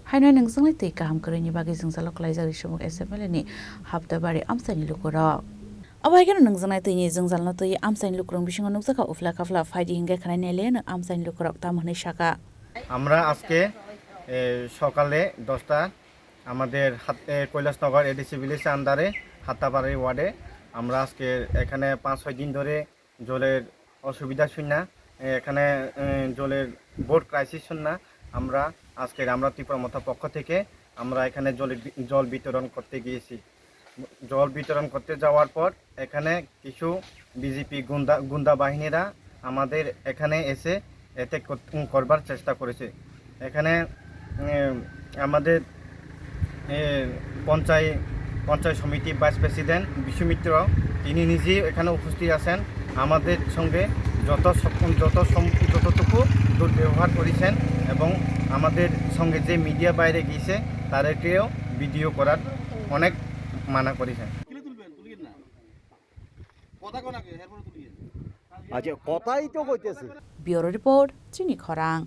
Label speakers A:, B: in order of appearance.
A: हायनो नोंजोंलाय तै गाहाम करेनि बागै जों जालकलाय जारि समक एसेमेलेनि हाबदाबारि आमसानि लुकराव अबायगेन नोंजोंनाय तैनि जों जालना तै आमसानि लुकरं बिसिङाव नुजाखा उफ्ला खाफ्ला फायदि हिंगे खानाय नेले न आमसानि लुकराव तामहनै शाखा
B: আমরা আজকে সকালে 10টা আমাদের কৈলাসনগর এডিসি ভিলেজের আন্ডারে হাত্তাবাড়ি ওয়ার্ডে আমরা আজকে এখানে 5-6 দিন ধরে জলের অসুবিধা শুননা এখানে জলের বোর্ড ক্রাইসিস শুননা আমরা আজকে আমরা ত্রিপুরা মথা পক্ষ থেকে আমরা এখানে জল বিতরণ করতে গিয়েছি জল বিতরণ করতে যাওয়ার পর এখানে কিছু বিজেপি গুন্ডা বাহিনীরা আমাদের এখানে এসে অ্যাটাক করবার চেষ্টা করেছে এখানে আমাদের পঞ্চায়েত সমিতি ভাইস প্রেসিডেন্ট বিশু মিত্র তিনি নিজেই এখানে উপস্থিত আছেন আমাদের সঙ্গে যতটুকু দুর্ব্যবহার করেছেন এবং আমাদের সঙ্গে যে মিডিয়া বাইরে গিয়েছে তাদেরকেও ভিডিও করার অনেক মানা করেছেন
C: আচ্ছা কথাই তো কইতেছে
A: ব্যুরো রিপোর্ট চিনি খরাং